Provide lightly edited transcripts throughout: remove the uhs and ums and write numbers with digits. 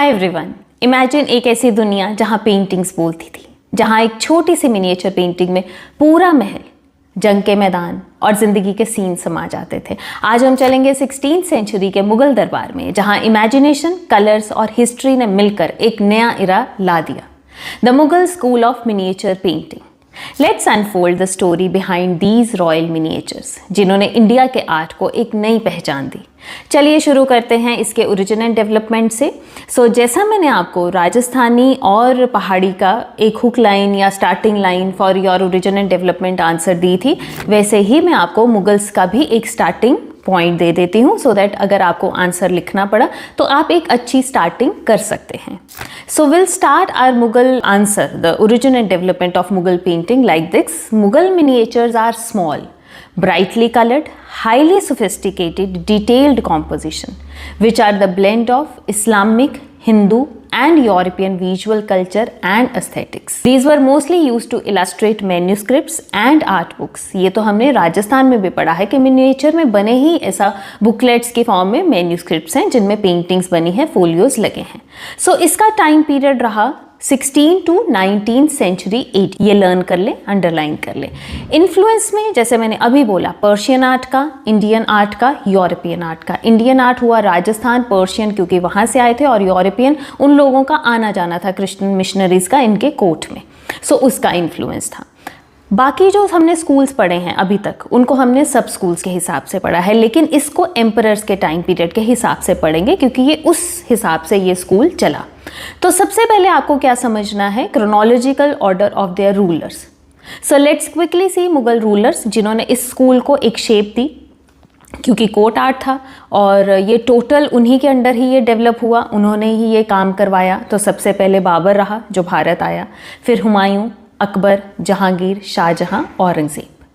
Hi everyone, imagine एक ऐसी दुनिया जहां पेंटिंग्स बोलती थी, जहां एक छोटी सी मिनिएचर पेंटिंग में पूरा महल, जंग के मैदान और जिंदगी के सीन समा जाते थे। आज हम चलेंगे 16th सेंचुरी के मुगल दरबार में, जहां इमेजिनेशन, कलर्स और हिस्ट्री ने मिलकर एक नया इरा ला दिया, the Mughal school of miniature painting. Let's unfold the story behind these royal miniatures, जिन्होंने इंडिया के आर्ट को एक नई पहचान दी। चलिए शुरू करते हैं इसके ओरिजिन एंड डेवलपमेंट से। जैसा मैंने आपको राजस्थानी और पहाड़ी का एक हुक लाइन या starting line for your origin and development answer the थी, वैसे ही मैं आपको मुगल्स का भी एक स्टार्टिंग पॉइंट दे देती हूँ, सो दैट अगर आपको आंसर लिखना पड़ा तो आप एक अच्छी स्टार्टिंग कर सकते हैं। So will start our Mughal answer, the origin and development of Mughal painting like this. Mughal miniatures are small, brightly colored, highly sophisticated, detailed composition, which are the blend of Islamic, Hindu and European visual culture and aesthetics. These were mostly used to illustrate manuscripts and art books. ये तो हमने राजस्थान में भी पढ़ा है कि miniature में बने ही ऐसा बुकलेट्स की फॉर्म में मैन्यूस्क्रिप्ट्स हैं जिनमें पेंटिंग्स बनी हैं, फोलियोज लगे हैं। सो इसका टाइम पीरियड रहा 16 to 19th सेंचुरी 8। ये लर्न कर ले, अंडरलाइन कर ले। इन्फ्लुएंस में जैसे मैंने अभी बोला, पर्शियन आर्ट का, इंडियन आर्ट का, यूरोपियन आर्ट का। इंडियन आर्ट हुआ राजस्थान, पर्शियन क्योंकि वहाँ से आए थे, और यूरोपियन उन लोगों का आना जाना था क्रिश्चियन मिशनरीज का इनके कोर्ट में, सो उसका इन्फ्लुएंस था। बाकी जो हमने स्कूल्स पढ़े हैं अभी तक, उनको हमने सब स्कूल्स के हिसाब से पढ़ा है, लेकिन इसको एम्परर्स के टाइम पीरियड के हिसाब से पढ़ेंगे क्योंकि ये उस हिसाब से ये स्कूल चला। तो सबसे पहले आपको क्या समझना है, chronological order of their rulers. So let's quickly see Mughal rulers जिन्होंने इस स्कूल को एक शेप दी, क्योंकि कोर्ट आर्ट था और ये टोटल उन्हीं के अंडर ही ये डेवलप हुआ, उन्होंने ही ये काम करवाया। तो सबसे पहले बाबर रहा जो भारत आया, फिर हुमायूं, अकबर, जहांगीर, शाहजहां, औरंगजेब।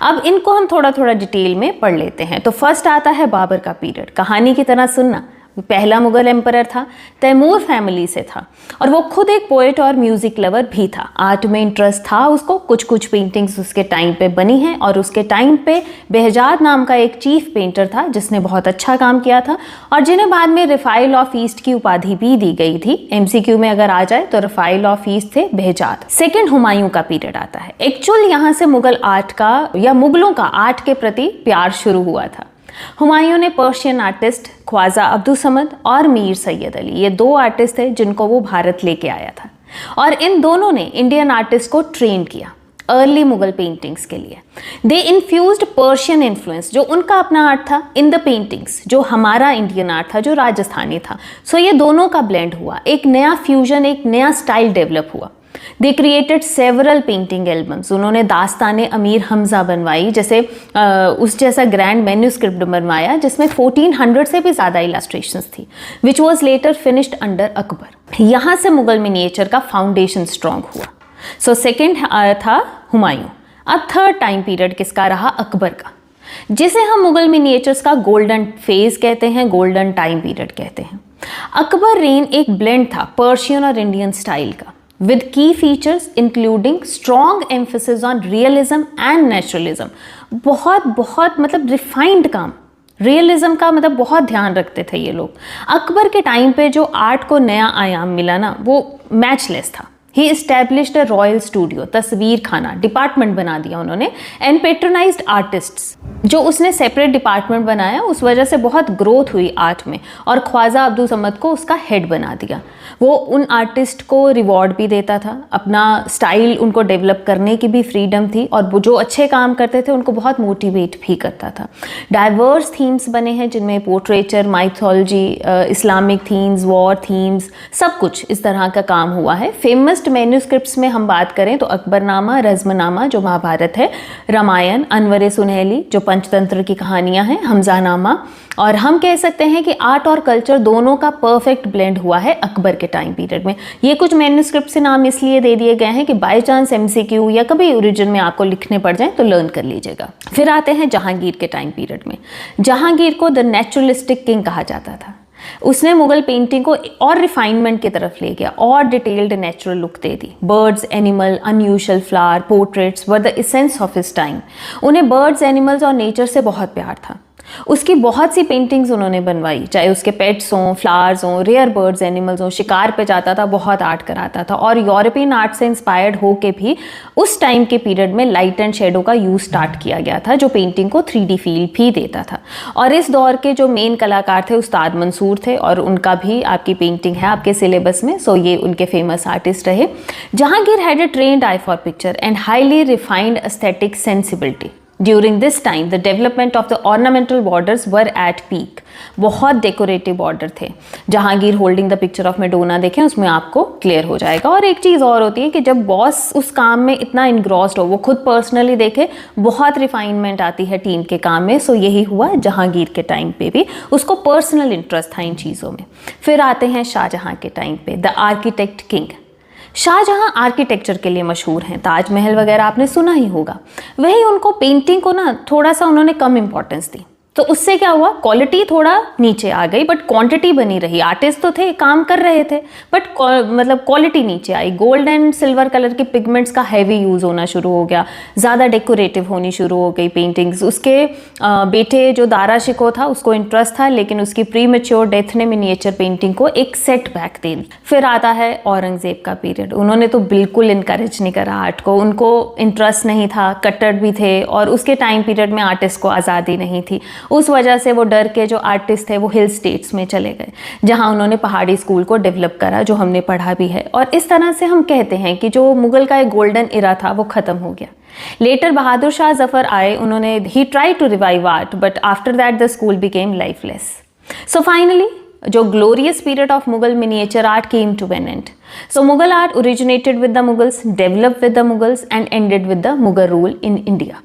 अब इनको हम थोड़ा थोड़ा डिटेल में पढ़ लेते हैं। तो फर्स्ट आता है बाबर का पीरियड। कहानी की तरह सुनना, पहला मुगल एम्परर था, तैमूर फैमिली से था और वो खुद एक पोएट और म्यूजिक लवर भी था। आर्ट में इंटरेस्ट था उसको, कुछ कुछ पेंटिंग्स उसके टाइम पे बनी हैं, और उसके टाइम पे बेहजाद नाम का एक चीफ पेंटर था जिसने बहुत अच्छा काम किया था और जिन्हें बाद में रफ़ाइल ऑफ ईस्ट की उपाधि भी दी गई थी। MCQ में अगर आ जाए तो रफ़ाइल ऑफ ईस्ट थे बेहजाद। सेकेंड हुमायूं का पीरियड आता है। एक्चुअल यहाँ से मुगल आर्ट का या मुगलों का आर्ट के प्रति प्यार शुरू हुआ था। हुमायूं ने पर्शियन आर्टिस्ट ख्वाजा अब्दुल समद और मीर सैयद अली, ये दो आर्टिस्ट थे जिनको वो भारत लेके आया था, और इन दोनों ने इंडियन आर्टिस्ट को ट्रेन किया अर्ली मुगल पेंटिंग्स के लिए। दे इन्फ्यूज्ड पर्शियन इन्फ्लुएंस, जो उनका अपना आर्ट था, इन द पेंटिंग्स, जो हमारा इंडियन आर्ट था, जो राजस्थानी था। सो ये दोनों का ब्लेंड हुआ, एक नया फ्यूजन, एक नया स्टाइल डेवलप हुआ। They created several painting albums. उन्होंने दास्तान अमीर हमजा बनवाई, जैसे उस जैसा ग्रैंड मैन्यूस्क्रिप्ट बनवाया जिसमें 1400 से भी ज़्यादा इलास्ट्रेशंस थी, which was later finished under Akbar. यहाँ से मुगल मिनिएचर का फाउंडेशन स्ट्रॉन्ग हुआ। सो सेकेंड था हुमायूं। अब थर्ड टाइम पीरियड किसका रहा, अकबर का, जिसे हम मुगल मिनिएचर्स का गोल्डन फेज कहते हैं, गोल्डन टाइम पीरियड कहते हैं। अकबर रेन एक ब्लेंड था पर्शियन और इंडियन स्टाइल का, with key features including strong emphasis on realism and naturalism। बहुत मतलब रिफाइंड काम, रियलिज्म का मतलब बहुत ध्यान रखते थे ये लोग। अकबर के टाइम पे जो आर्ट को नया आयाम मिला ना, वो मैचलेस था। ही एस्टैब्लिश्ड अ रॉयल स्टूडियो, तस्वीर खाना डिपार्टमेंट बना दिया उन्होंने, एंड पेट्रोनाइज्ड आर्टिस्ट्स। जो उसने सेपरेट डिपार्टमेंट बनाया, उस वजह से बहुत ग्रोथ हुई आर्ट में, और ख्वाजा अब्दुल समद को उसका हेड बना दिया। वो उन आर्टिस्ट को रिवॉर्ड भी देता था, अपना स्टाइल उनको डेवलप करने की भी फ्रीडम थी, और वो जो अच्छे काम करते थे उनको बहुत मोटिवेट भी करता था। डाइवर्स थीम्स बने हैं जिनमें portraiture, mythology, Islamic themes, war themes, सब कुछ इस तरह का काम हुआ है। फेमस मैन्यूस्क्रिप्ट्स में हम बात करें तो अकबरनामा, रज़्मनामा जो महाभारत है, रामायण, अनवर सुनहली जो पंचतंत्र की कहानियां हैं, हमजानामा, और हम कह सकते हैं कि आर्ट और कल्चर दोनों का परफेक्ट ब्लेंड हुआ है अकबर के टाइम पीरियड में। ये कुछ मैन्यूस्क्रिप्ट से नाम इसलिए दे दिए गए हैं कि बाय चांस MCQ या कभी ओरिजिन में आपको लिखने पड़ जाए तो लर्न कर लीजिएगा। फिर आते हैं जहांगीर के टाइम पीरियड में। जहांगीर को द नेचुरलिस्टिक किंग कहा जाता था। उसने मुगल पेंटिंग को और रिफाइनमेंट की तरफ ले गया और detailed natural look they the. Birds, animal, unusual flower, portraits were the essence of his time. उन्हें बर्ड्स, एनिमल्स और नेचर से बहुत प्यार था। उसकी बहुत सी पेंटिंग्स उन्होंने बनवाई, चाहे उसके पेट्स हों, फ्लावर्स हों, रेयर बर्ड्स, एनिमल्स हों, शिकार पे जाता था, बहुत आर्ट कराता था। और यूरोपियन आर्ट से इंस्पायर्ड होके भी उस टाइम के पीरियड में लाइट एंड शेडो का यूज स्टार्ट किया गया था, जो पेंटिंग को 3D फील भी देता था। और इस दौर के जो मेन कलाकार थे उस्ताद मंसूर थे, और उनका भी आपकी पेंटिंग है आपके सिलेबस में, सो ये उनके फेमस आर्टिस्ट रहे। Jahangir had a trained eye for picture and highly refined aesthetic sensibility. During this time, the development of the ornamental borders were at peak. बहुत डेकोरेटिव बॉर्डर थे। Jahangir holding the picture of Madonna देखें, उसमें आपको clear हो जाएगा। और एक चीज़ और होती है कि जब बॉस उस काम में इतना इन्ग्रॉस्ड हो, वो खुद पर्सनली देखे, बहुत रिफाइनमेंट आती है टीम के काम में। सो यही हुआ जहांगीर के टाइम पे भी, उसको पर्सनल इंटरेस्ट था इन चीज़ों में। फिर आते हैं शाहजहां के टाइम पे, the architect king. Shahjahan architecture के लिए मशहूर हैं, ताजमहल वगैरह आपने सुना ही होगा। वही उनको पेंटिंग को ना थोड़ा सा उन्होंने कम इंपॉर्टेंस दी, तो उससे क्या हुआ, क्वालिटी थोड़ा नीचे आ गई बट क्वांटिटी बनी रही। आर्टिस्ट तो थे, काम कर रहे थे, बट मतलब क्वालिटी नीचे आई। गोल्ड एंड सिल्वर कलर के पिगमेंट्स का हैवी यूज़ होना शुरू हो गया, ज़्यादा डेकोरेटिव होनी शुरू हो गई पेंटिंग्स। उसके बेटे जो दारा शिकोह था, उसको इंटरेस्ट था, लेकिन उसकी प्री मैच्योर डेथ ने मिनिएचर पेंटिंग को एक सेट बैक दे दी। फिर आता है औरंगज़ेब का पीरियड। उन्होंने तो बिल्कुल इनकरेज नहीं करा आर्ट को, उनको इंटरेस्ट नहीं था, कट्टर भी थे, और उसके टाइम पीरियड में आर्टिस्ट को आज़ादी नहीं थी। उस वजह से वो डर के जो आर्टिस्ट थे वो हिल स्टेट्स में चले गए, जहां उन्होंने पहाड़ी स्कूल को डेवलप करा, जो हमने पढ़ा भी है। और इस तरह से हम कहते हैं कि जो मुगल का एक गोल्डन इरा था वो खत्म हो गया। लेटर बहादुर शाह जफर आए, उन्होंने ही try to revive art, but after that the school became lifeless. So finally जो glorious period of Mughal miniature art came to an end. So Mughal art originated with the Mughals, developed with the Mughals and ended with the Mughal rule in India.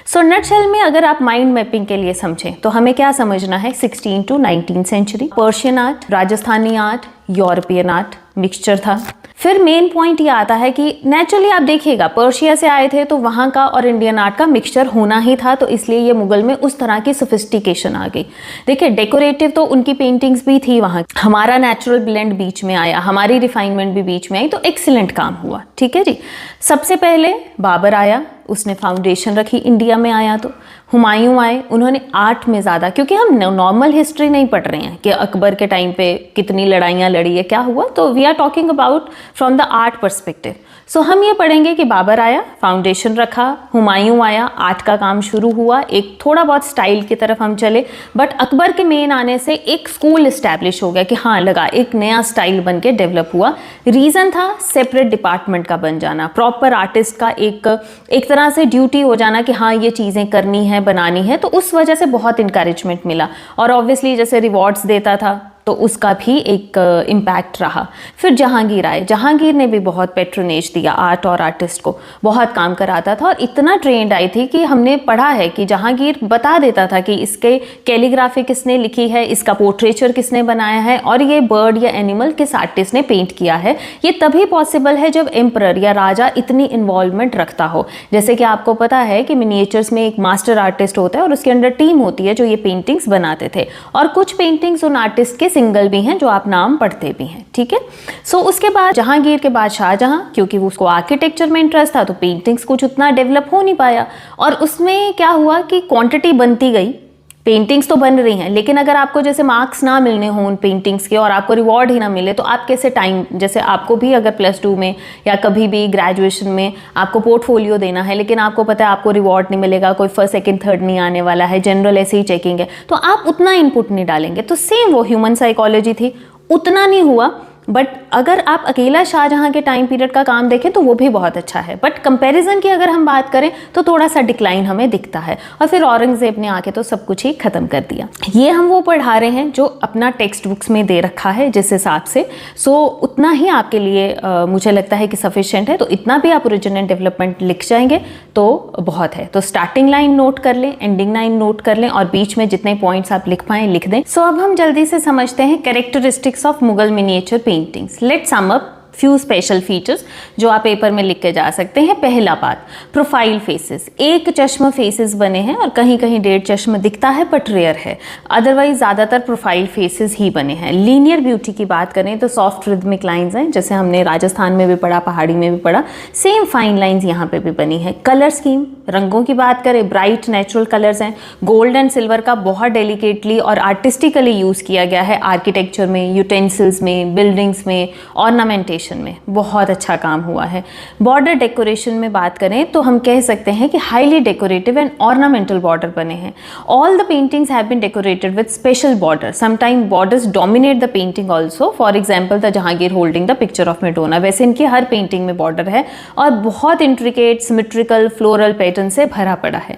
So nutshell में अगर आप mind mapping के लिए समझें तो हमें क्या समझना है, 16 to 19th century Persian art, Rajasthani art, European art mixture था। फिर मेन पॉइंट ये आता है कि नेचुरली आप देखिएगा पर्शिया से आए थे तो वहाँ का और इंडियन आर्ट का मिक्सचर होना ही था, तो इसलिए ये मुगल में उस तरह की सोफिस्टिकेशन आ गई। देखिए डेकोरेटिव तो उनकी पेंटिंग्स भी थी वहाँ, हमारा नेचुरल ब्लेंड बीच में आया, हमारी रिफाइनमेंट भी बीच में आई, तो एक्सीलेंट काम हुआ। ठीक है जी। सबसे पहले बाबर आया, उसने फाउंडेशन रखी, इंडिया में आया। तो हुमायूं आए, उन्होंने आर्ट में ज़्यादा, क्योंकि हम नॉर्मल हिस्ट्री नहीं पढ़ रहे हैं कि अकबर के टाइम पे कितनी लड़ाइयाँ लड़ी है, क्या हुआ, तो we are talking about from the art perspective. So हम ये पढ़ेंगे कि बाबर आया, फाउंडेशन रखा, हुमायूं आया, आर्ट का काम शुरू हुआ, एक थोड़ा बहुत स्टाइल की तरफ हम चले, बट अकबर के मेन आने से एक स्कूल इस्टेब्लिश हो गया कि हाँ लगा, एक नया स्टाइल बन के डेवलप हुआ। रीज़न था सेपरेट डिपार्टमेंट का बन जाना, प्रॉपर आर्टिस्ट का एक तरह से ड्यूटी हो जाना कि हाँ ये चीज़ें करनी है, बनानी है, तो उस वजह से बहुत इंकरेजमेंट मिला। और ऑब्वियसली जैसे रिवॉर्ड्स देता था तो उसका भी एक इम्पैक्ट रहा। फिर जहांगीर आए, जहांगीर ने भी बहुत पेट्रोनेज दिया आर्ट और आर्टिस्ट को, बहुत काम कराता था और इतना ट्रेंड आई थी कि हमने पढ़ा है कि जहांगीर बता देता था कि इसके कैलीग्राफी किसने लिखी है, इसका पोर्ट्रेचर किसने बनाया है और ये बर्ड या एनिमल किस आर्टिस्ट ने पेंट किया है। ये तभी पॉसिबल है जब एम्परर या राजा इतनी इन्वॉल्वमेंट रखता हो। जैसे कि आपको पता है कि मिनिएचर्स में एक मास्टर आर्टिस्ट होता है और उसके अंडर टीम होती है जो ये पेंटिंग्स बनाते थे, और कुछ पेंटिंग्स उन आर्टिस्ट के सिंगल भी हैं जो आप नाम पढ़ते भी हैं। ठीक है। सो उसके बाद जहांगीर के बाद शाहजहां, क्योंकि वो उसको आर्किटेक्चर में इंटरेस्ट था तो पेंटिंग्स कुछ उतना डेवलप हो नहीं पाया, और उसमें क्या हुआ कि क्वांटिटी बनती गई, पेंटिंग्स तो बन रही हैं, लेकिन अगर आपको जैसे मार्क्स ना मिलने हों उन पेंटिंग्स के और आपको रिवॉर्ड ही ना मिले तो आप कैसे टाइम, जैसे आपको भी अगर +2 में या कभी भी ग्रेजुएशन में आपको पोर्टफोलियो देना है, लेकिन आपको पता है आपको रिवॉर्ड नहीं मिलेगा, कोई फर्स्ट सेकंड थर्ड नहीं आने वाला है, जनरल ऐसे ही चेकिंग है, तो आप उतना इनपुट नहीं डालेंगे। तो सेम वो ह्यूमन साइकोलॉजी थी, उतना नहीं हुआ। बट अगर आप अकेला शाहजहां के टाइम पीरियड का काम देखें तो वो भी बहुत अच्छा है, बट कंपैरिजन की अगर हम बात करें तो थोड़ा सा डिक्लाइन हमें दिखता है। और फिर औरंगजेब ने आके तो सब कुछ ही खत्म कर दिया। ये हम वो पढ़ा रहे हैं जो अपना टेक्स्ट बुक्स में दे रखा है जिस हिसाब से, सो उतना ही आपके लिए मुझे लगता है कि सफिशिएंट है। तो इतना भी आप ओरिजिन एंड डेवलपमेंट लिख जाएंगे तो बहुत है। तो स्टार्टिंग लाइन नोट कर लें, एंडिंग लाइन नोट कर लें, और बीच में जितने पॉइंट्स आप लिख पाएं लिख दें। सो अब हम जल्दी से समझते हैं characteristics of Mughal miniature paintings. Let's sum up few special features जो आप पेपर में लिख के जा सकते हैं। पहला बात, प्रोफाइल फेसेस, एक चश्म फेसेस बने हैं और कहीं कहीं 1.5 चश्म दिखता है बट रेयर है, अदरवाइज ज़्यादातर प्रोफाइल फेसेस ही बने हैं। लीनियर ब्यूटी की बात करें तो सॉफ्ट रिदमिक लाइंस हैं, जैसे हमने राजस्थान में भी पढ़ा, पहाड़ी में भी पढ़ा, सेम फाइन लाइंस यहाँ पे भी बनी है। कलर स्कीम, रंगों की बात करें, ब्राइट नेचुरल कलर्स हैं, गोल्ड एंड सिल्वर का बहुत डेलिकेटली और आर्टिस्टिकली यूज़ किया गया है। आर्किटेक्चर में, यूटेंसिल्स में, बिल्डिंग्स में, ऑर्नामेंटेशन में बहुत अच्छा काम हुआ है। बॉर्डर डेकोरेशन में बात करें तो हम कह सकते हैं कि highly decorative and ornamental border बने हैं। All the paintings have been decorated with special border, sometime borders dominate the painting also. For example the Jahangir holding the picture of Madonna, वैसे इनकी हर पेंटिंग में बॉर्डर है और बहुत इंट्रिकेट सिमेट्रिकल फ्लोरल पैटर्न से भरा पड़ा है।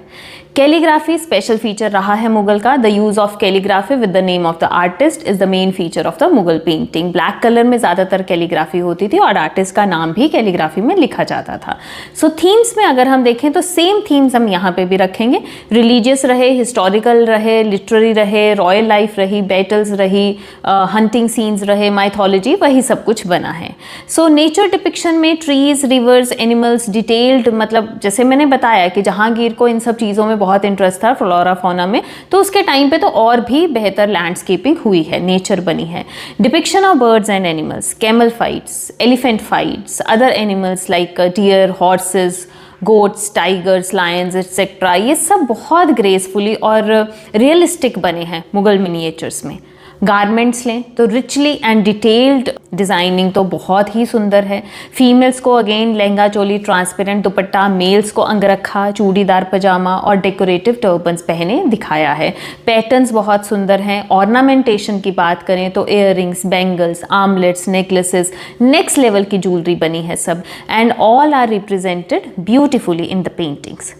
कैलीग्राफी स्पेशल फीचर रहा है मुगल का। The use of calligraphy with the name of the artist is the main feature of the Mughal painting. Black colour में ज़्यादातर कैलीग्राफी होती थी और आर्टिस्ट का नाम भी कैलीग्राफी में लिखा जाता था। सो थीम्स में अगर हम देखें तो सेम थीम्स हम यहाँ पे भी रखेंगे। रिलीजियस रहे, हिस्टोरिकल रहे, लिटरेरी रहे, रॉयल लाइफ रही, बैटल्स रही, हंटिंग सीन्स रहे, माइथोलॉजी, वही सब कुछ बना है। सो नेचर डिपिक्शन में ट्रीज, रिवर्स, एनिमल्स, डिटेल्ड, मतलब जैसे मैंने बताया कि जहांगीर को इन सब चीज़ों में बहुत इंटरेस्ट था, फ्लोरा फौना में, तो उसके टाइम पे तो और भी बेहतर लैंडस्केपिंग हुई है, नेचर बनी है। Depiction of birds and animals, camel fights, elephant fights, other animals like deer, horses, goats, tigers, lions etcetera, ये सब बहुत ग्रेसफुली और रियलिस्टिक बने हैं मुगल मिनिएचर्स में। गारमेंट्स लें तो रिचली एंड डिटेल्ड डिज़ाइनिंग तो बहुत ही सुंदर है। फीमेल्स को अगेन लहंगा चोली, ट्रांसपेरेंट दुपट्टा, मेल्स को अंगरखा, चूड़ीदार पजामा और डेकोरेटिव टर्बन्स पहने दिखाया है। पैटर्न्स बहुत सुंदर हैं। ऑर्नामेंटेशन की बात करें तो earrings, bangles, armlets, necklaces, next level की ज्वेलरी बनी है सब, and all are represented beautifully in the paintings.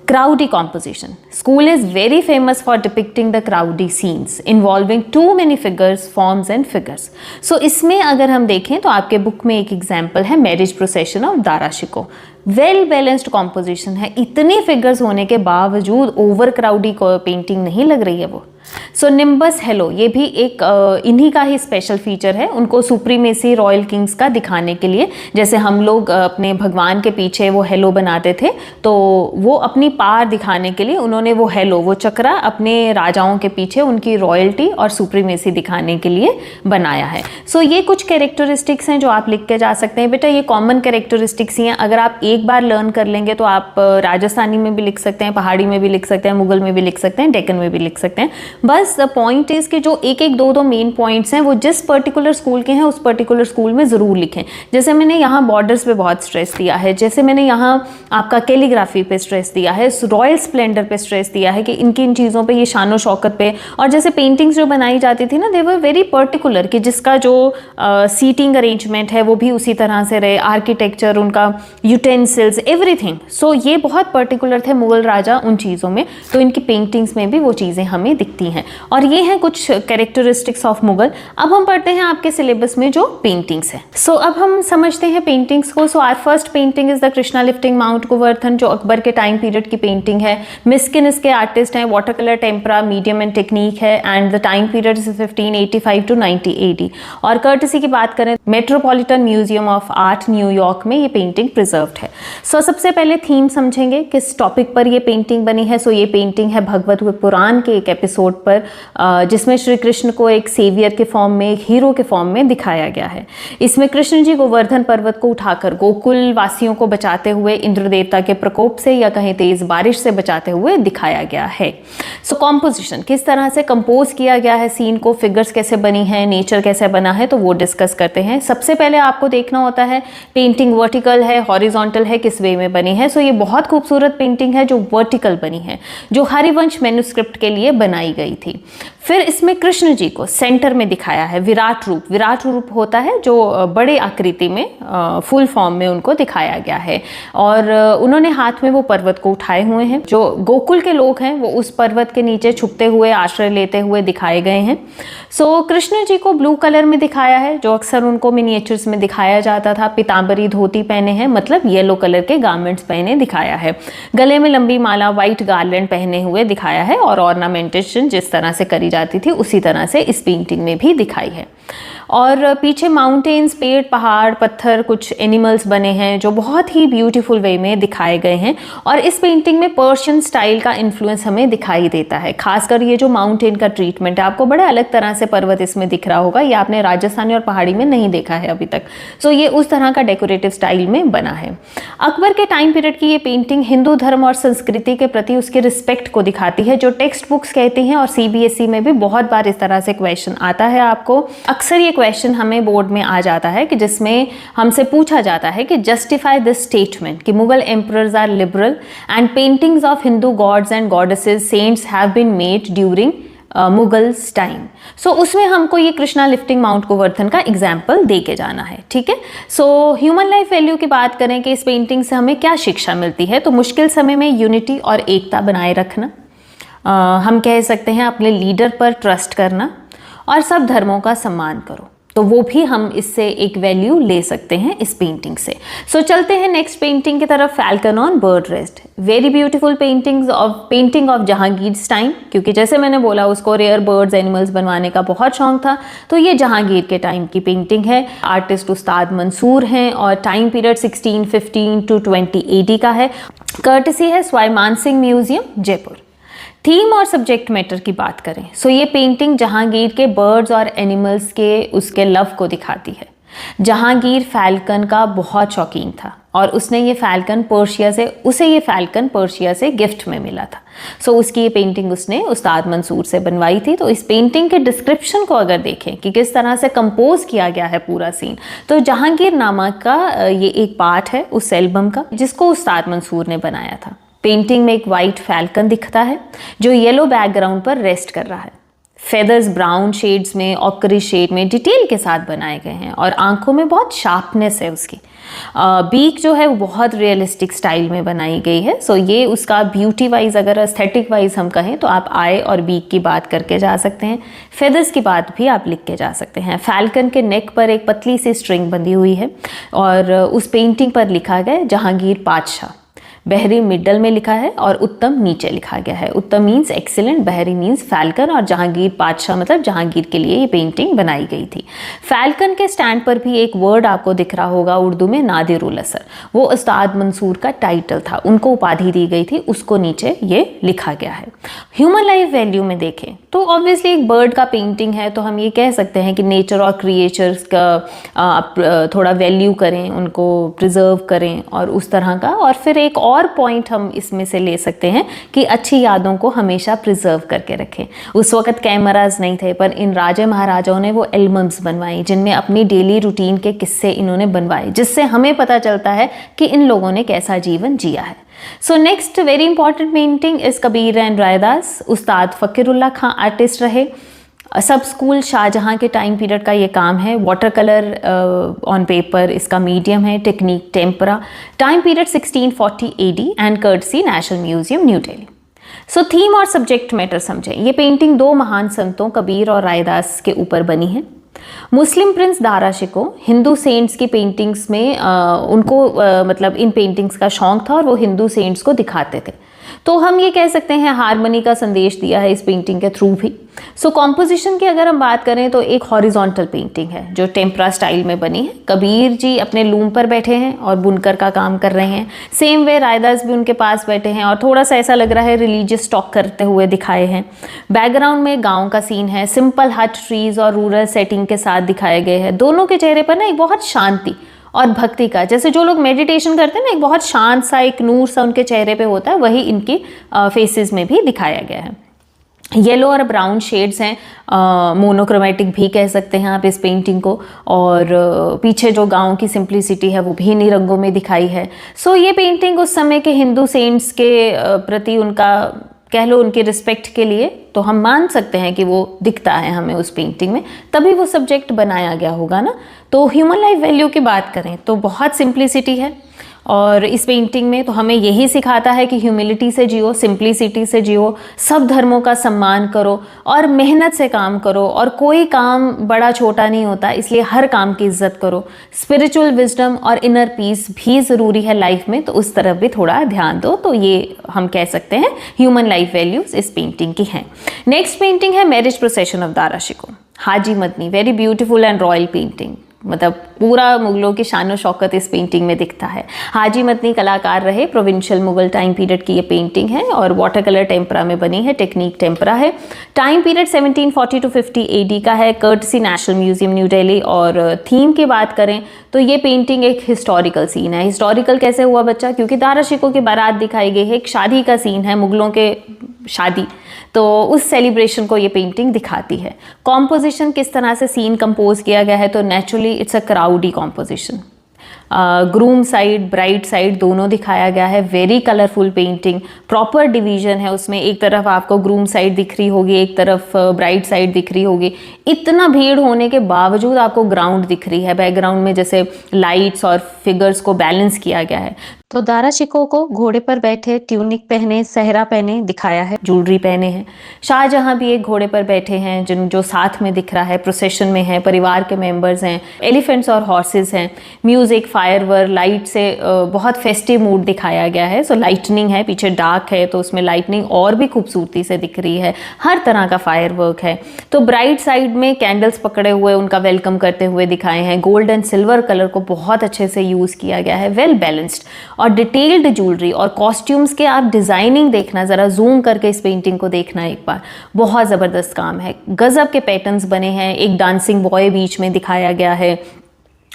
Crowdy composition. School is very famous for depicting the crowdy scenes involving too many figures, forms and figures. So इसमें अगर हम देखें तो आपके बुक में एक एग्जाम्पल है marriage procession of Dara Shikoh. Well balanced composition है, इतने फिगर्स होने के बावजूद ओवर क्राउडी पेंटिंग नहीं लग रही है वो। सो निम्बस हेलो, ये भी एक इन्हीं का ही स्पेशल फीचर है, उनको सुप्रीमेसी रॉयल किंग्स का दिखाने के लिए। जैसे हम लोग अपने भगवान के पीछे वो हेलो बनाते थे, तो वो अपनी पार दिखाने के लिए उन्होंने वो हेलो, वो चक्रा अपने राजाओं के पीछे उनकी रॉयल्टी और सुप्रीमेसी दिखाने के लिए बनाया है। सो ये कुछ कैरेक्टरिस्टिक्स हैं जो आप लिख के जा सकते हैं। बेटा ये कॉमन कैरेक्टरिस्टिक्स ही हैं, अगर आप एक बार लर्न कर लेंगे तो आप राजस्थानी में भी लिख सकते हैं, पहाड़ी में भी लिख सकते हैं, मुगल में भी लिख सकते हैं, डेक्कन में भी लिख सकते हैं। बस द पॉइंट इज कि जो एक एक दो मेन पॉइंट्स हैं वो जिस पर्टिकुलर स्कूल के हैं उस पर्टिकुलर स्कूल में ज़रूर लिखें। जैसे मैंने यहाँ बॉर्डर्स पे बहुत स्ट्रेस दिया है, जैसे मैंने यहाँ आपका कैलीग्राफी पे स्ट्रेस दिया है, रॉयल स्प्लेंडर पे स्ट्रेस दिया है कि इनकी इन चीज़ों पे, ये शानो शौकत पे, और जैसे पेंटिंग्स जो बनाई जाती थी ना, दे वर वेरी पर्टिकुलर कि जिसका जो सीटिंग अरेंजमेंट है वो भी उसी तरह से रहे, आर्किटेक्चर, उनका यूटेंसिल्स, एवरीथिंग। सो ये बहुत पर्टिकुलर थे मुगल राजा उन चीज़ों में, तो इनकी पेंटिंग्स में भी वो चीज़ें हमें दिखती हैं। और ये हैं कुछ कैरेक्टरिस्टिक्स ऑफ मुगल। अब हम पढ़ते हैं आपके सिलेबस में जो पेंटिंग्स हैं। सो अब हम समझते हैं पेंटिंग्स को। So our first painting is the Krishna lifting mount Govardhan, जो अकबर के टाइम पीरियड की पेंटिंग है। मिस्किन इसके आर्टिस्ट हैं, water colour, tempera, medium and technique है, and the time period is 1585 to 90 AD। और कर्टसी की बात करें, metropolitan museum of art New York में ये पेंटिंग प्रिजर्व्ड है। सो सबसे पहले थीम समझेंगे, किस टॉपिक पर ये पेंटिंग बनी है। सो ये पेंटिंग है भगवत पुराण के एक एपिसोड पर, जिसमें श्री कृष्ण को एक सेवियर के फॉर्म में, एक हीरो के फॉर्म में दिखाया गया है। इसमें कृष्ण जी गोवर्धन पर्वत को उठाकर गोकुल वासियों को बचाते हुए इंद्र देवता के प्रकोप से या कहीं तेज बारिश से बचाते हुए दिखाया गया है। सो कॉम्पोजिशन, किस तरह से कंपोज किया गया है सीन को, फिगर्स कैसे बनी है, नेचर कैसे बना है, तो वो डिस्कस करते हैं। सबसे पहले आपको देखना होता है पेंटिंग वर्टिकल है, हॉरिजॉन्टल है, किस वे में बनी है। सो ये बहुत खूबसूरत पेंटिंग है जो वर्टिकल बनी है, जो हरिवंश मैन्युस्क्रिप्ट के लिए बनाई गई थी। फिर इसमें कृष्ण जी को सेंटर में दिखाया है, विराट रूप। विराट रूप होता है जो बड़े आकृति में, फुल फॉर्म में उनको दिखाया गया है, और उन्होंने हाथ में वो पर्वत को उठाए हुए हैं। जो गोकुल के लोग हैं वो उस पर्वत के नीचे छुपते हुए, आश्रय लेते हुए दिखाए गए हैं। सो कृष्ण जी को ब्लू कलर में दिखाया है, जो अक्सर उनको मिनिएचर्स में दिखाया जाता था। पीतांबरी धोती पहने हैं, मतलब येलो कलर के गारमेंट्स पहने दिखाया है। गले में लंबी माला, व्हाइट गार्लैंड पहने हुए दिखाया है, और ऑर्नामेंटेशन जिस तरह से करी जाती थी उसी तरह से इस पेंटिंग में भी दिखाई है। और पीछे माउंटेन्स, पेड़, पहाड़, पत्थर, कुछ एनिमल्स बने हैं जो बहुत ही ब्यूटीफुल वे में दिखाए गए हैं। और इस पेंटिंग में पर्शियन स्टाइल का इन्फ्लुएंस हमें दिखाई देता है। खासकर ये जो माउंटेन का ट्रीटमेंट है, आपको बड़े अलग तरह से पर्वत इसमें दिख रहा होगा, ये आपने राजस्थानी और पहाड़ी में नहीं देखा है अभी तक। सो ये उस तरह का डेकोरेटिव स्टाइल में बना है। अकबर के टाइम पीरियड की ये पेंटिंग हिंदू धर्म और संस्कृति के प्रति उसके रिस्पेक्ट को दिखाती है, जो टेक्स्ट बुक्स कहती हैं। और CBSE में भी बहुत बार इस तरह से क्वेश्चन आता है आपको। अक्सर ये क्वेश्चन हमें बोर्ड में आ जाता है कि जिसमें हमसे पूछा जाता है कि जस्टिफाई दिस स्टेटमेंट कि Mughal emperors are liberal and paintings of Hindu gods and goddesses saints have been made during Mughals time. So उसमें हमको ये कृष्णा लिफ्टिंग माउंट गोवर्धन का एग्जाम्पल दे के जाना है, ठीक है। सो ह्यूमन लाइफ वैल्यू की बात करें कि इस पेंटिंग से हमें क्या शिक्षा मिलती है, तो मुश्किल समय में यूनिटी और एकता बनाए रखना, हम कह सकते हैं अपने लीडर पर ट्रस्ट करना, और सब धर्मों का सम्मान करो। तो वो भी हम इससे एक वैल्यू ले सकते हैं इस पेंटिंग से। सो चलते हैं नेक्स्ट पेंटिंग की तरफ, falcon on bird rest. Very beautiful painting of Jahangir time, क्योंकि जैसे मैंने बोला उसको रेयर बर्ड्स, एनिमल्स बनवाने का बहुत शौक था, तो ये जहांगीर के टाइम की पेंटिंग है। आर्टिस्ट उस्ताद मंसूर हैं और टाइम पीरियड 1615 to 20 AD का है। कर्टसी है स्वाई मान सिंह म्यूजियम, जयपुर। थीम और सब्जेक्ट मैटर की बात करें, सो ये पेंटिंग जहांगीर के बर्ड्स और एनिमल्स के उसके लव को दिखाती है। जहांगीर फैल्कन का बहुत शौकीन था और उसने ये फैल्कन पर्शिया से गिफ्ट में मिला था। सो उसकी ये पेंटिंग उसने उस्ताद मंसूर से बनवाई थी। तो इस पेंटिंग के डिस्क्रिप्शन को अगर देखें कि किस तरह से कंपोज किया गया है पूरा सीन, तो जहांगीर नामा का ये एक पार्ट है उस एल्बम का जिसको उस्ताद मंसूर ने बनाया था। पेंटिंग में एक वाइट फैल्कन दिखता है जो येलो बैकग्राउंड पर रेस्ट कर रहा है। फेदर्स ब्राउन शेड्स में, ऑकरी शेड में डिटेल के साथ बनाए गए हैं और आंखों में बहुत शार्पनेस है उसकी। बीक जो है वो बहुत रियलिस्टिक स्टाइल में बनाई गई है। सो ये उसका ब्यूटी वाइज, अगर एस्थेटिक वाइज हम कहें तो आप आई और बीक की बात करके जा सकते हैं। फेदर्स की बात भी आप लिख के जा सकते हैं। फैल्कन के नेक पर एक पतली सी स्ट्रिंग बंधी हुई है और उस पेंटिंग पर लिखा गया जहांगीर पातशाह। बहरी मिडल में लिखा है और उत्तम नीचे लिखा गया है। उत्तम मीन्स एक्सीलेंट, बहरी मीन्स फैल्कन और जहांगीर पातशाह मतलब जहांगीर के लिए ये पेंटिंग बनाई गई थी। फैल्कन के स्टैंड पर भी एक वर्ड आपको दिख रहा होगा उर्दू में, नादिरुल असर। वो उस्ताद मंसूर का टाइटल था, उनको उपाधि दी गई थी, उसको नीचे ये लिखा गया है। ह्यूमन लाइफ वैल्यू में देखें तो ऑब्वियसली एक बर्ड का पेंटिंग है, तो हम ये कह सकते हैं कि नेचर और क्रिएचर्स का आप थोड़ा वैल्यू करें, उनको प्रिजर्व करें और उस तरह का। और फिर एक और पॉइंट हम इसमें से ले सकते हैं कि अच्छी यादों को हमेशा प्रिजर्व करके रखें। उस वक्त कैमरास नहीं थे, पर इन राजे महाराजाओं ने वो एल्बम्स बनवाई जिनमें अपनी डेली रूटीन के किस्से इन्होंने बनवाए, जिससे हमें पता चलता है कि इन लोगों ने कैसा जीवन जिया है। So next very important painting is Kabir and Raidas. Ustad फकीरुल्लाह Khan artist रहे। सब स्कूल शाहजहां के टाइम पीरियड का ये काम है। वाटर कलर ऑन पेपर इसका मीडियम है। Technique tempera. Time period 1640 AD and courtesy national museum new Delhi. So theme और सब्जेक्ट मैटर समझें। ये पेंटिंग दो महान संतों कबीर और रायदास के ऊपर बनी है। मुस्लिम प्रिंस दारा शिकोह हिंदू सेंट्स की पेंटिंग्स में उनको मतलब इन पेंटिंग्स का शौक था और वो हिंदू सेंट्स को दिखाते थे। तो हम ये कह सकते हैं हार्मनी का संदेश दिया है इस पेंटिंग के थ्रू भी। सो कॉम्पोजिशन की अगर हम बात करें तो एक हॉरिजॉन्टल पेंटिंग है जो टेम्परा स्टाइल में बनी है। कबीर जी अपने लूम पर बैठे हैं और बुनकर का काम कर रहे हैं। सेम वे रायदास भी उनके पास बैठे हैं और थोड़ा सा ऐसा लग रहा है रिलीजियस टॉक करते हुए दिखाए हैं। बैकग्राउंड में गाँव का सीन है। सिंपल हट, ट्रीज और रूरल सेटिंग के साथ दिखाए गए हैं। दोनों के चेहरे पर ना एक बहुत शांति और भक्ति का, जैसे जो लोग मेडिटेशन करते हैं ना, एक बहुत शांत सा एक नूर सा उनके चेहरे पे होता है, वही इनकी फेसेस में भी दिखाया गया है। येलो और ब्राउन शेड्स हैं, मोनोक्रोमेटिक भी कह सकते हैं आप इस पेंटिंग को। और पीछे जो गांव की सिंप्लिसिटी है वो भी इन्हीं रंगों में दिखाई है। सो ये पेंटिंग उस समय के हिंदू सेंट्स के प्रति उनका, कह लो उनके रिस्पेक्ट के लिए, तो हम मान सकते हैं कि वो दिखता है हमें उस पेंटिंग में, तभी वो सब्जेक्ट बनाया गया होगा ना। तो ह्यूमन लाइफ वैल्यू की बात करें तो बहुत सिंप्लिसिटी है और इस पेंटिंग में तो हमें यही सिखाता है कि ह्यूमिलिटी से जियो, सिंप्लिसिटी से जियो, सब धर्मों का सम्मान करो और मेहनत से काम करो। और कोई काम बड़ा छोटा नहीं होता, इसलिए हर काम की इज्जत करो। स्पिरिचुअल विजडम और इनर पीस भी ज़रूरी है लाइफ में, तो उस तरफ भी थोड़ा ध्यान दो। तो ये हम कह सकते हैं ह्यूमन लाइफ वैल्यूज इस पेंटिंग की हैं। नेक्स्ट पेंटिंग है marriage procession of Dara Shikoh. Haji Madni, very beautiful and royal painting, मतलब पूरा मुगलों की शान शौकत इस पेंटिंग में दिखता है। हाजी मदनी कलाकार रहे, प्रोविंशियल मुगल टाइम पीरियड की ये पेंटिंग है और वाटर कलर टेम्परा में बनी है, टेक्निक टेम्परा है। टाइम पीरियड 1740 to 50 AD का है, courtesy national museum new Delhi. और थीम की बात करें तो ये पेंटिंग एक हिस्टोरिकल सीन है। हिस्टोरिकल कैसे हुआ बच्चा? क्योंकि दारा शिकोह की बारात दिखाई गई है, एक शादी का सीन है, मुगलों के शादी, तो उस सेलिब्रेशन को ये पेंटिंग दिखाती है। कॉम्पोजिशन किस तरह से सीन कंपोज किया गया है, तो naturally it's a crowdy composition. Groom side, bride side दोनों दिखाया गया है। Very colourful painting, proper division है उसमें, एक तरफ आपको ग्रूम साइड दिख रही होगी, एक तरफ ब्राइड साइड दिख रही होगी। इतना भीड़ होने के बावजूद आपको ग्राउंड दिख रही है, बैकग्राउंड में जैसे लाइट्स और फिगर्स को बैलेंस किया गया है। तो दारा शिकोह को घोड़े पर बैठे, ट्यूनिक पहने, सहरा पहने दिखाया है, ज्वेलरी पहने हैं। शाहजहां भी एक घोड़े पर बैठे हैं, जो साथ में दिख रहा है, प्रोसेशन में है, परिवार के मेंबर्स हैं, एलिफेंट्स और हॉर्सेस हैं। म्यूजिक, फायरवर्क, लाइट से बहुत फेस्टिव मूड दिखाया गया है। सो लाइटनिंग है, पीछे डार्क है तो उसमें लाइटनिंग और भी खूबसूरती से दिख रही है। हर तरह का फायरवर्क है। तो ब्राइड साइड में कैंडल्स पकड़े हुए उनका वेलकम करते हुए दिखाए हैं। गोल्ड एंड सिल्वर कलर को बहुत अच्छे से यूज़ किया गया है, वेल बैलेंस्ड। और डिटेल्ड ज्वेलरी और कॉस्ट्यूम्स के आप डिज़ाइनिंग देखना, ज़रा जूम करके इस पेंटिंग को देखना एक बार, बहुत ज़बरदस्त काम है। गज़ब के पैटर्न्स बने हैं, एक डांसिंग बॉय बीच में दिखाया गया है।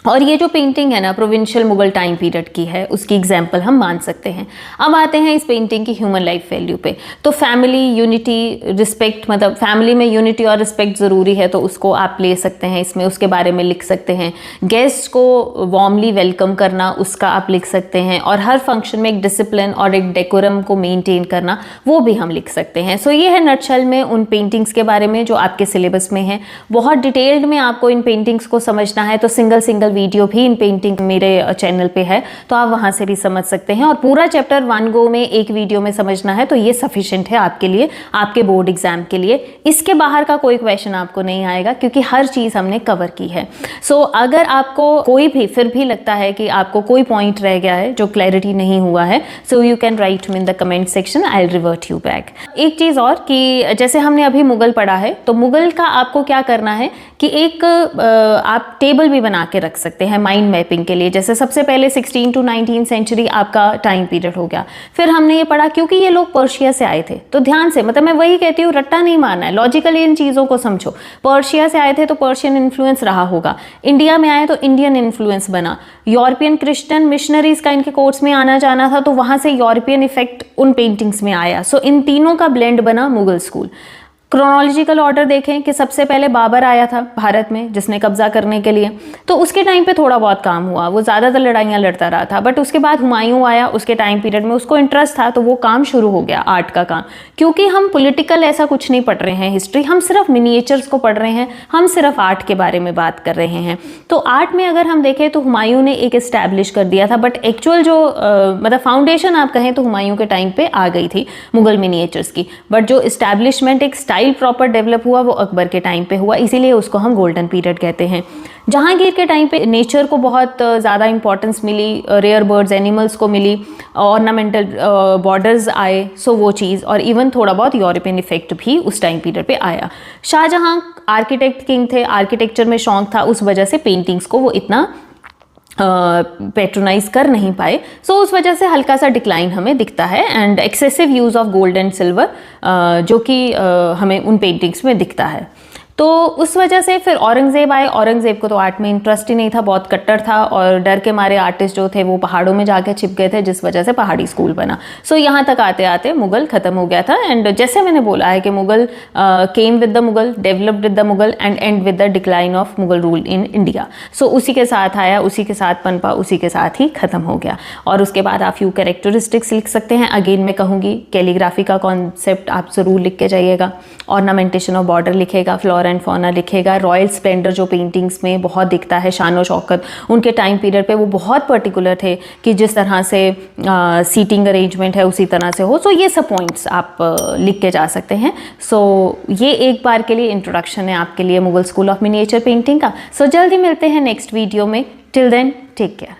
और ये जो पेंटिंग है ना, प्रोविंशियल मुगल टाइम पीरियड की है, उसकी एग्जाम्पल हम मान सकते हैं। अब आते हैं इस पेंटिंग की ह्यूमन लाइफ वैल्यू पे। तो फैमिली, यूनिटी, रिस्पेक्ट, मतलब फैमिली में यूनिटी और रिस्पेक्ट ज़रूरी है, तो उसको आप ले सकते हैं इसमें, उसके बारे में लिख सकते हैं। गेस्ट को वार्मली वेलकम करना, उसका आप लिख सकते हैं। और हर फंक्शन में एक डिसिप्लिन और एक डेकोरम को मेनटेन करना, वो भी हम लिख सकते हैं। सो ये है नटशल में उन पेंटिंग्स के बारे में जो आपके सिलेबस में है। बहुत डिटेल्ड में आपको इन पेंटिंग्स को समझना है तो सिंगल वीडियो भी इन पेंटिंग मेरे चैनल पे है, तो आप वहां से भी समझ सकते हैं। और पूरा चैप्टर 1 गो में एक वीडियो में समझना है तो ये सफिशिएंट है आपके लिए, आपके बोर्ड एग्जाम के लिए। इसके बाहर का कोई क्वेश्चन आपको नहीं आएगा क्योंकि हर चीज हमने कवर की है। सो अगर आपको कोई भी फिर भी लगता है कि आपको कोई पॉइंट रह गया है जो क्लैरिटी नहीं हुआ है, so you can write me in the comment section, I will revert you back. एक चीज और कि जैसे हमने अभी मुगल पढ़ा है, तो मुगल का आपको क्या करना है कि एक आप टेबल भी बना के रख सकते हैं माइंड मैपिंग के लिए। जैसे सबसे पहले 16 to 19 सेंचुरी आपका टाइम पीरियड हो गया। फिर हमने ये पढ़ा क्योंकि ये लोग पर्शिया से आए थे, तो ध्यान से, मतलब मैं वही कहती हूँ, रट्टा नहीं मारना है, लॉजिकली इन चीज़ों को समझो। पर्शिया से आए थे तो पर्शियन इन्फ्लुएंस रहा होगा, इंडिया में आए तो इंडियन इन्फ्लुएंस बना, यूरोपियन क्रिश्चियन मिशनरीज का इनके कोर्स में आना जाना था तो वहाँ से यूरोपियन इफेक्ट उन पेंटिंग्स में आया। सो इन तीनों का ब्लेंड बना मुगल स्कूल। क्रोनोलॉजिकल ऑर्डर देखें कि सबसे पहले बाबर आया था भारत में, जिसने कब्जा करने के लिए, तो उसके टाइम पे थोड़ा बहुत काम हुआ, वो ज़्यादातर लड़ाइयाँ लड़ता रहा था। बट उसके बाद हुमायूं आया, उसके टाइम पीरियड में उसको इंटरेस्ट था तो वो काम शुरू हो गया, आर्ट का काम। क्योंकि हम पॉलिटिकल ऐसा कुछ नहीं पढ़ रहे हैं हिस्ट्री, हम सिर्फ मिनिएचर्स को पढ़ रहे हैं, हम सिर्फ आर्ट के बारे में बात कर रहे हैं। तो आर्ट में अगर हम देखें तो हुमायूं ने एक इस्टेब्लिश कर दिया था, बट एक्चुअल जो मतलब फाउंडेशन आप कहें तो हुमायूं के टाइम पे आ गई थी मुगल मिनिएचर्स की। बट जो इस्टेब्लिशमेंट, एक स्टाइल प्रॉपर डेवलप हुआ, वो अकबर के टाइम पे हुआ, इसीलिए उसको हम गोल्डन पीरियड कहते हैं। जहांगीर के टाइम पे नेचर को बहुत ज़्यादा इंपॉर्टेंस मिली, रेयर बर्ड्स, एनिमल्स को मिली, ऑर्नामेंटल बॉर्डर्स आए, सो वो चीज़, और इवन थोड़ा बहुत यूरोपियन इफेक्ट भी उस टाइम पीरियड पे आया। शाहजहां आर्किटेक्ट किंग थे, आर्किटेक्चर में शौक था, उस वजह से पेंटिंग्स को वो इतना पेट्रोनाइज कर नहीं पाए। सो उस वजह से हल्का सा डिक्लाइन हमें दिखता है, and excessive use of gold and silver जो कि हमें उन पेंटिंग्स में दिखता है। तो उस वजह से फिर औरंगज़ेब आए। औरंगज़ेब को तो आर्ट में इंटरेस्ट ही नहीं था, बहुत कट्टर था, और डर के मारे आर्टिस्ट जो थे वो पहाड़ों में जाके छिप गए थे, जिस वजह से पहाड़ी स्कूल बना। सो यहाँ तक आते आते मुगल ख़त्म हो गया था। एंड जैसे मैंने बोला है कि Mughal came with the Mughal, developed with the Mughal and and with the decline of Mughal rule in India. So उसी के साथ आया, उसी के साथ पनपा, उसी के साथ ही ख़त्म हो गया। और उसके बाद आप फ्यू कैरेक्टरिस्टिक्स लिख सकते हैं। अगेन मैं कहूँगी कैलीग्राफी का कॉन्सेप्ट आप ज़रूर लिख के जाइएगा, ऑर्नामेंटेशन ऑफ बॉर्डर लिखेगा, फ्लोरा एंड फौना लिखेगा, रॉयल स्प्लेंडर जो पेंटिंग्स में बहुत दिखता है, शान शौकत, उनके टाइम पीरियड पे वो बहुत पर्टिकुलर थे कि जिस तरह से सीटिंग अरेंजमेंट है उसी तरह से हो। सो ये सब पॉइंट्स आप लिख के जा सकते हैं। सो ये एक बार के लिए इंट्रोडक्शन है आपके लिए Mughal school of miniature painting का। सो जल्दी मिलते हैं नेक्स्ट वीडियो में। Till then take care.